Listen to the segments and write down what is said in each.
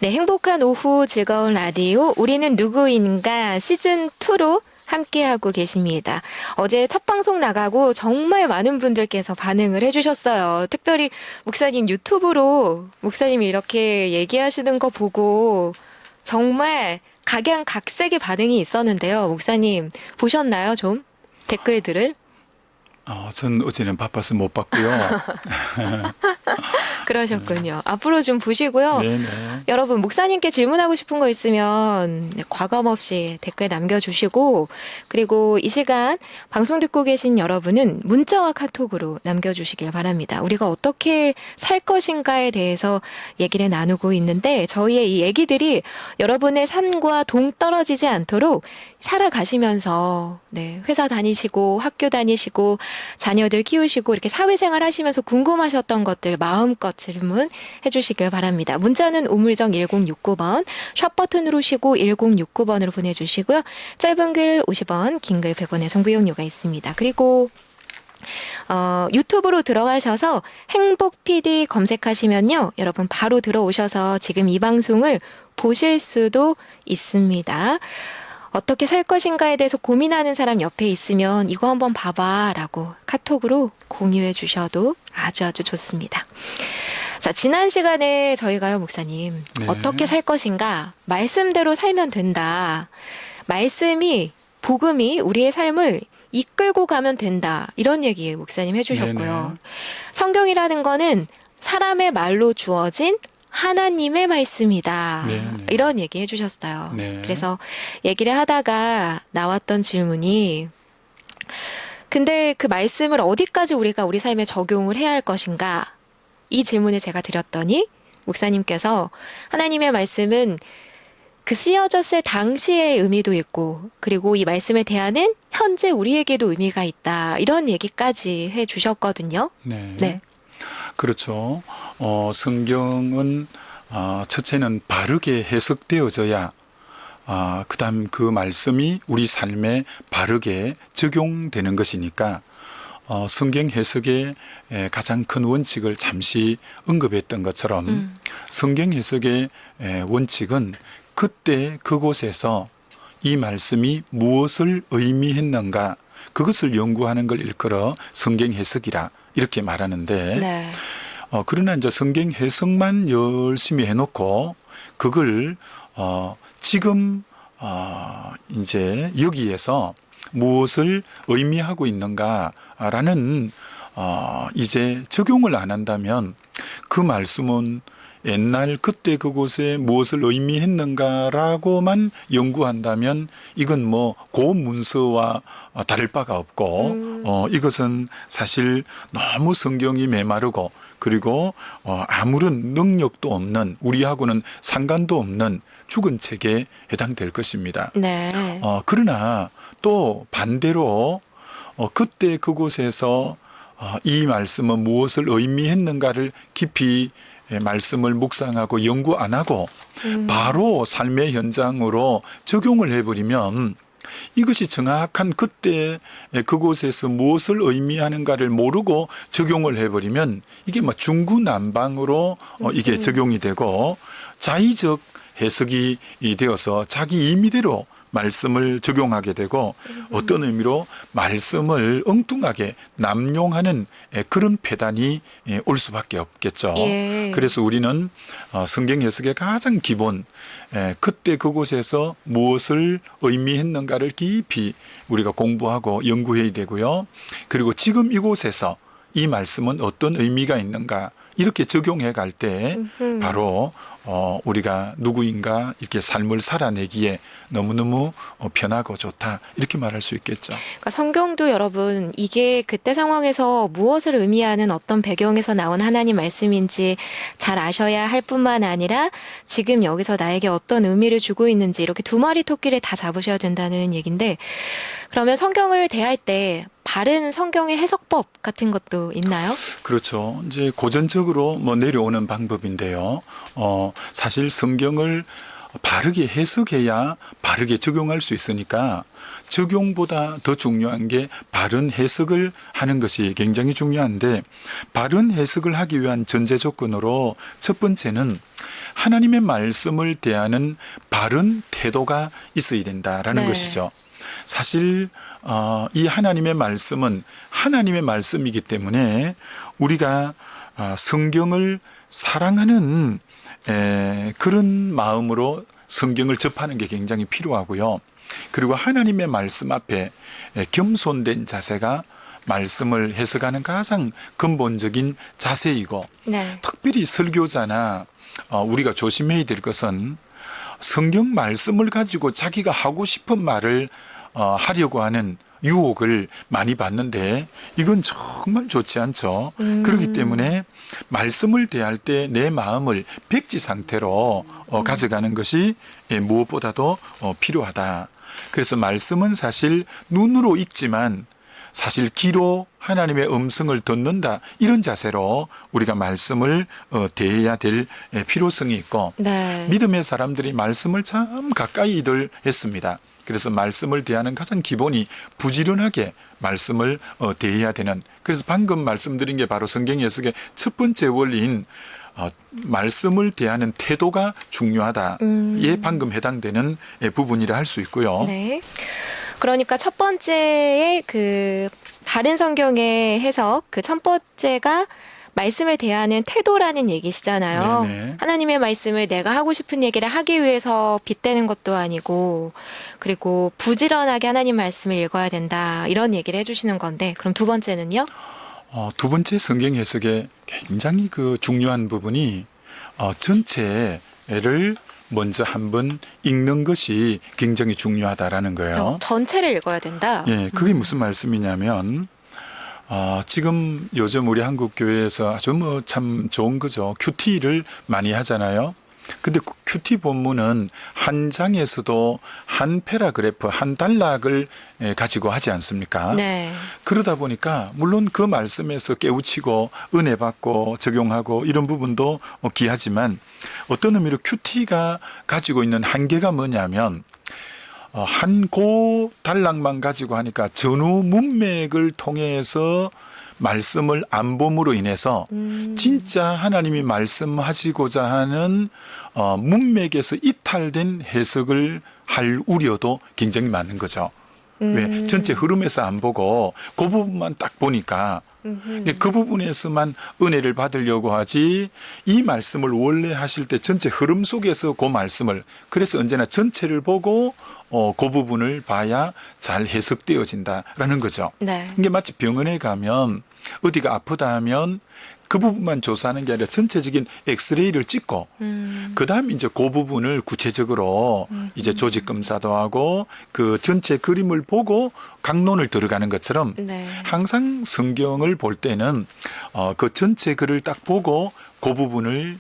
네, 행복한 오후 즐거운 라디오 우리는 누구인가 시즌2로 함께하고 계십니다. 어제 첫 방송 나가고 정말 많은 분들께서 반응을 해주셨어요. 특별히 목사님 유튜브로 목사님이 이렇게 얘기하시는 거 보고 정말 각양각색의 반응이 있었는데요. 목사님 보셨나요, 좀? 댓글들을? 전 어제는 바빠서 못 봤고요. 그러셨군요. 앞으로 좀 보시고요. 네네. 여러분, 목사님께 질문하고 싶은 거 있으면 과감 없이 댓글 남겨주시고, 그리고 이 시간 방송 듣고 계신 여러분은 문자와 카톡으로 남겨주시길 바랍니다. 우리가 어떻게 살 것인가에 대해서 얘기를 나누고 있는데, 저희의 이 얘기들이 여러분의 삶과 동떨어지지 않도록 살아가시면서, 네, 회사 다니시고, 학교 다니시고, 자녀들 키우시고, 이렇게 사회생활 하시면서 궁금하셨던 것들 마음껏 질문해 주시길 바랍니다. 문자는 우물정 1069번, 샵 버튼 누르시고 1069번으로 보내주시고요. 짧은 글 50원, 긴 글 100원의 정보 이용료가 있습니다. 그리고 유튜브로 들어가셔서 행복 PD 검색하시면요. 여러분 바로 들어오셔서 지금 이 방송을 보실 수도 있습니다. 어떻게 살 것인가에 대해서 고민하는 사람 옆에 있으면 이거 한번 봐봐 라고 카톡으로 공유해 주셔도 아주 좋습니다. 자, 지난 시간에 저희가요, 목사님, 네. 어떻게 살 것인가, 말씀대로 살면 된다. 말씀이, 복음이 우리의 삶을 이끌고 가면 된다. 이런 얘기 목사님 해주셨고요. 네네. 성경이라는 거는 사람의 말로 주어진 하나님의 말씀이다. 네네. 이런 얘기 해주셨어요. 네. 그래서 얘기를 하다가 나왔던 질문이, 근데 그 말씀을 어디까지 우리가 우리 삶에 적용을 해야 할 것인가? 이 질문을 제가 드렸더니 목사님께서 하나님의 말씀은 그 쓰여졌을 당시의 의미도 있고, 그리고 이 말씀의 대안은 현재 우리에게도 의미가 있다. 이런 얘기까지 해주셨거든요. 네. 네. 그렇죠. 성경은 첫째는 바르게 해석되어져야 그다음 그 말씀이 우리 삶에 바르게 적용되는 것이니까 성경 해석의 가장 큰 원칙을 잠시 언급했던 것처럼 성경 해석의 원칙은 그때 그곳에서 이 말씀이 무엇을 의미했는가 그것을 연구하는 걸 일컬어 성경 해석이라 이렇게 말하는데 네. 그러나 이제 성경 해석만 열심히 해놓고 그걸 지금 이제 여기에서 무엇을 의미하고 있는가라는 이제 적용을 안 한다면 그 말씀은 옛날 그때 그곳에 무엇을 의미했는가라고만 연구한다면 이건 뭐 고문서와 다를 바가 없고 이것은 사실 너무 성경이 메마르고 그리고 아무런 능력도 없는 우리하고는 상관도 없는 죽은 책에 해당될 것입니다. 네. 그러나 또 반대로 그때 그곳에서 이 말씀은 무엇을 의미했는가를 깊이 말씀을 묵상하고 연구 안 하고 바로 삶의 현장으로 적용을 해버리면 이것이 정확한 그때 그곳에서 무엇을 의미하는가를 모르고 적용을 해버리면 이게 뭐 중구난방으로 이게 적용이 되고 자의적 해석이 되어서 자기 임의대로 말씀을 적용하게 되고 어떤 의미로 말씀을 엉뚱하게 남용하는 그런 폐단이 올 수밖에 없겠죠. 예. 그래서 우리는 성경 해석의 가장 기본 그때 그곳에서 무엇을 의미했는가를 깊이 우리가 공부하고 연구해야 되고요. 그리고 지금 이곳에서 이 말씀은 어떤 의미가 있는가 이렇게 적용해 갈 때 바로 우리가 누구인가 이렇게 삶을 살아내기에 너무너무 편하고 좋다 이렇게 말할 수 있겠죠. 그러니까 성경도 여러분 이게 그때 상황에서 무엇을 의미하는 어떤 배경에서 나온 하나님 말씀인지 잘 아셔야 할 뿐만 아니라 지금 여기서 나에게 어떤 의미를 주고 있는지 이렇게 두 마리 토끼를 다 잡으셔야 된다는 얘기인데, 그러면 성경을 대할 때 바른 성경의 해석법 같은 것도 있나요? 그렇죠. 이제 고전적으로 뭐 내려오는 방법인데요. 사실 성경을 바르게 해석해야 바르게 적용할 수 있으니까 적용보다 더 중요한 게 바른 해석을 하는 것이 굉장히 중요한데, 바른 해석을 하기 위한 전제 조건으로 첫 번째는 하나님의 말씀을 대하는 바른 태도가 있어야 된다라는 네. 것이죠. 사실 이 하나님의 말씀은 하나님의 말씀이기 때문에 우리가 성경을 사랑하는 그런 마음으로 성경을 접하는 게 굉장히 필요하고요. 그리고 하나님의 말씀 앞에 겸손된 자세가 말씀을 해석하는 가장 근본적인 자세이고, 네. 특별히 설교자나 우리가 조심해야 될 것은 성경 말씀을 가지고 자기가 하고 싶은 말을 하려고 하는 유혹을 많이 받는데, 이건 정말 좋지 않죠. 그렇기 때문에 말씀을 대할 때 내 마음을 백지 상태로 가져가는 것이 무엇보다도 필요하다. 그래서 말씀은 사실 눈으로 읽지만 사실 귀로 하나님의 음성을 듣는다, 이런 자세로 우리가 말씀을 대해야 될 필요성이 있고, 네. 믿음의 사람들이 말씀을 참 가까이들 했습니다. 그래서 말씀을 대하는 가장 기본이 부지런하게 말씀을 대해야 되는, 그래서 방금 말씀드린 게 바로 성경 해석의 첫 번째 원리인 말씀을 대하는 태도가 중요하다에 방금 해당되는 부분이라 할 수 있고요. 네. 그러니까 첫 번째의 그 바른 성경의 해석, 그 첫 번째가 말씀을 대하는 태도라는 얘기시잖아요. 네네. 하나님의 말씀을 내가 하고 싶은 얘기를 하기 위해서 빗대는 것도 아니고, 그리고 부지런하게 하나님 말씀을 읽어야 된다, 이런 얘기를 해주시는 건데, 그럼 두 번째는요? 두 번째 성경 해석의 굉장히 그 중요한 부분이 전체를 먼저 한번 읽는 것이 굉장히 중요하다라는 거예요. 전체를 읽어야 된다. 예, 그게 무슨 말씀이냐면 지금 요즘 우리 한국 교회에서 아주 뭐 참 좋은 거죠. 큐티를 많이 하잖아요. 근데 큐티 본문은 한 장에서도 한 패러그래프, 한 단락을 가지고 하지 않습니까? 네. 그러다 보니까 물론 그 말씀에서 깨우치고 은혜 받고 적용하고 이런 부분도 귀하지만, 어떤 의미로 큐티가 가지고 있는 한계가 뭐냐면 한 고 단락만 가지고 하니까 전후 문맥을 통해서 말씀을 안 봄으로 인해서 진짜 하나님이 말씀하시고자 하는 문맥에서 이탈된 해석을 할 우려도 굉장히 많은 거죠. 왜? 전체 흐름에서 안 보고 그 부분만 딱 보니까 근데 그 부분에서만 은혜를 받으려고 하지, 이 말씀을 원래 하실 때 전체 흐름 속에서 그 말씀을, 그래서 언제나 전체를 보고 그 부분을 봐야 잘 해석되어진다라는 거죠. 네. 이게 마치 병원에 가면 어디가 아프다 하면 그 부분만 조사하는 게 아니라 전체적인 엑스레이를 찍고 그다음 이제 그 부분을 구체적으로 이제 조직 검사도 하고 그 전체 그림을 보고 강론을 들어가는 것처럼 네. 항상 성경을 볼 때는 그 전체 글을 딱 보고 그 부분을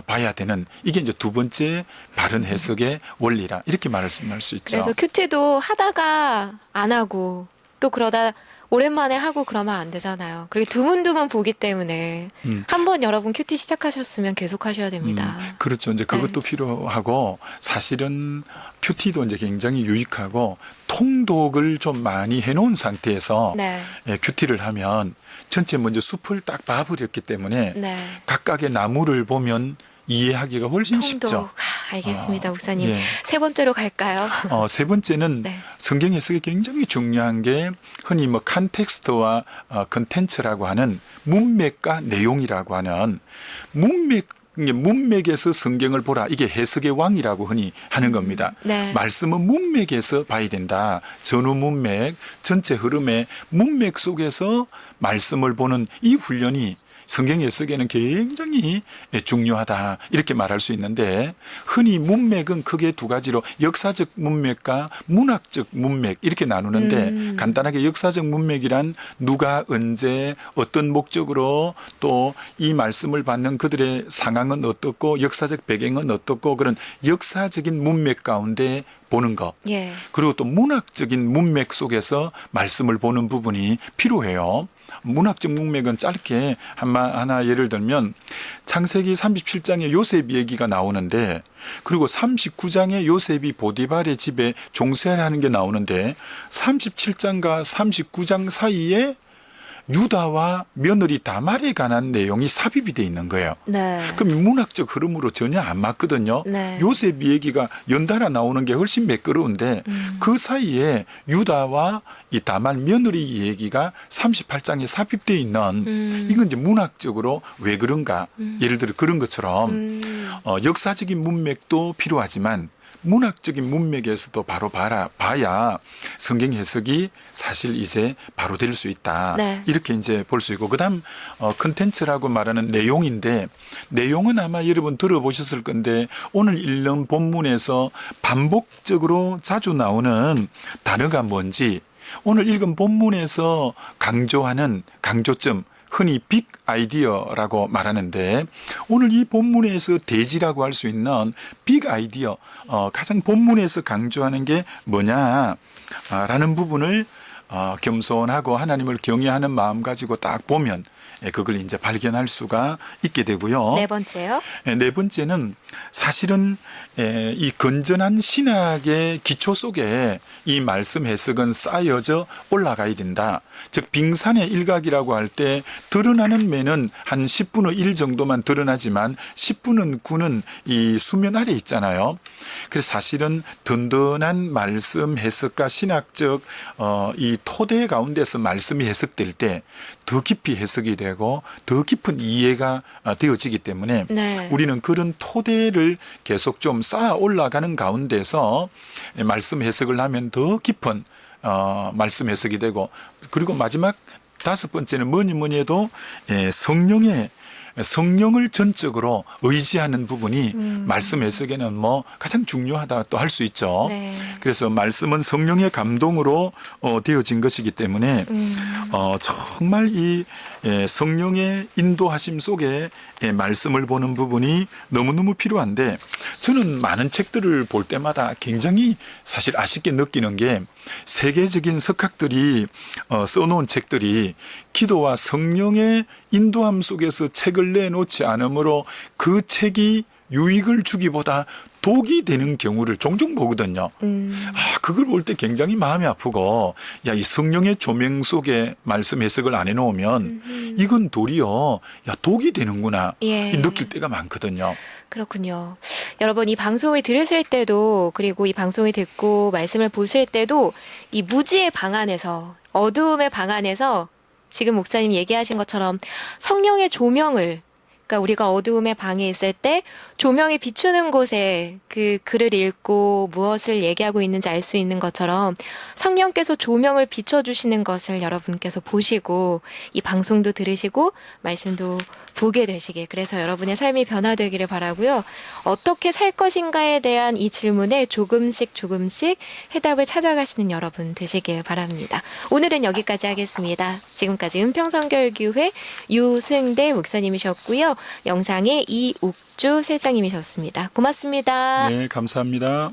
봐야 되는, 이게 이제 두 번째 바른 해석의 원리라, 이렇게 말씀할 수 있죠. 그래서 큐티도 하다가 안 하고 또 그러다 오랜만에 하고 그러면 안 되잖아요. 그리고 드문드문 보기 때문에 한번 여러분 큐티 시작하셨으면 계속 하셔야 됩니다. 그렇죠. 이제 그것도 필요하고, 사실은 큐티도 이제 굉장히 유익하고 통독을 좀 많이 해놓은 상태에서 네. 큐티를 하면 전체 먼저 숲을 딱 봐버렸기 때문에 네. 각각의 나무를 보면 이해하기가 훨씬 쉽죠. 통독. 알겠습니다, 목사님. 예. 세 번째로 갈까요? 세 번째는 네. 성경 해석이 굉장히 중요한 게 흔히 뭐 컨텍스트와 컨텐츠라고 하는 문맥과 내용이라고 하는 문맥에서 성경을 보라, 이게 해석의 왕이라고 흔히 하는 겁니다. 네. 말씀은 문맥에서 봐야 된다. 전후 문맥, 전체 흐름의 문맥 속에서 말씀을 보는 이 훈련이 성경 해석에는 굉장히 중요하다, 이렇게 말할 수 있는데, 흔히 문맥은 크게 두 가지로 역사적 문맥과 문학적 문맥 이렇게 나누는데, 간단하게 역사적 문맥이란 누가 언제 어떤 목적으로 또 이 말씀을 받는 그들의 상황은 어떻고 역사적 배경은 어떻고, 그런 역사적인 문맥 가운데 보는 것. 예. 그리고 또 문학적인 문맥 속에서 말씀을 보는 부분이 필요해요. 문학적 문맥은 짧게 하나 예를 들면 창세기 37장에 요셉 얘기가 나오는데 그리고 39장에 요셉이 보디발의 집에 종살이하는 게 나오는데 37장과 39장 사이에 유다와 며느리 다말에 관한 내용이 삽입이 돼 있는 거예요. 네. 그럼 문학적 흐름으로 전혀 안 맞거든요. 네. 요셉 얘기가 연달아 나오는 게 훨씬 매끄러운데 그 사이에 유다와 이 다말 며느리 얘기가 38장에 삽입되어 있는 이건 이제 문학적으로 왜 그런가? 예를 들어 그런 것처럼 역사적인 문맥도 필요하지만 문학적인 문맥에서도 바로 봐야 성경 해석이 사실 이제 바로 될 수 있다. 네. 이렇게 이제 볼 수 있고 그다음 컨텐츠라고 말하는 내용인데 내용은 아마 여러분 들어보셨을 건데 오늘 읽는 본문에서 반복적으로 자주 나오는 단어가 뭔지 오늘 읽은 본문에서 강조하는 강조점 흔히 빅 아이디어라고 말하는데 오늘 이 본문에서 대지라고 할 수 있는 빅 아이디어 가장 본문에서 강조하는 게 뭐냐라는 부분을 겸손하고 하나님을 경외하는 마음 가지고 딱 보면 그걸 이제 발견할 수가 있게 되고요. 네 번째요. 네 번째는 사실은 이 건전한 신학의 기초 속에 이 말씀 해석은 쌓여져 올라가야 된다. 즉 빙산의 일각이라고 할 때 드러나는 면은 한 10분의 1 정도만 드러나지만 10분의 9는 이 수면 아래 있잖아요. 그래서 사실은 든든한 말씀 해석과 신학적 이 토대 가운데서 말씀이 해석될 때 더 깊이 해석이 되고 더 깊은 이해가 되어지기 때문에 네. 우리는 그런 토대를 계속 좀 쌓아 올라가는 가운데서 말씀 해석을 하면 더 깊은 말씀 해석이 되고 그리고 마지막 다섯 번째는 뭐니 해도 성령을 전적으로 의지하는 부분이 말씀 해석에는 뭐 가장 중요하다 또 할 수 있죠. 네. 그래서 말씀은 성령의 감동으로 되어진 것이기 때문에 정말 이 성령의 인도하심 속에 말씀을 보는 부분이 너무너무 필요한데 저는 많은 책들을 볼 때마다 굉장히 사실 아쉽게 느끼는 게 세계적인 석학들이 써놓은 책들이 기도와 성령의 인도함 속에서 책을 내놓지 않으므로 그 책이 유익을 주기보다 독이 되는 경우를 종종 보거든요. 그걸 볼 때 굉장히 마음이 아프고, 야, 이 성령의 조명 속에 말씀 해석을 안 해놓으면 이건 도리어, 야, 독이 되는구나. 예. 느낄 때가 많거든요. 그렇군요. 여러분 이 방송을 들으실 때도 그리고 이 방송을 듣고 말씀을 보실 때도 이 무지의 방 안에서 어두움의 방 안에서 지금 목사님 얘기하신 것처럼 성령의 조명을 그러니까 우리가 어두움의 방에 있을 때 조명이 비추는 곳에 그 글을 읽고 무엇을 얘기하고 있는지 알 수 있는 것처럼 성령께서 조명을 비춰주시는 것을 여러분께서 보시고 이 방송도 들으시고 말씀도 보게 되시길 그래서 여러분의 삶이 변화되기를 바라고요. 어떻게 살 것인가에 대한 이 질문에 조금씩 해답을 찾아가시는 여러분 되시길 바랍니다. 오늘은 여기까지 하겠습니다. 지금까지 은평선교회교회 유승대 목사님이셨고요. 영상의 이욱주 실장님이셨습니다. 고맙습니다. 네, 감사합니다.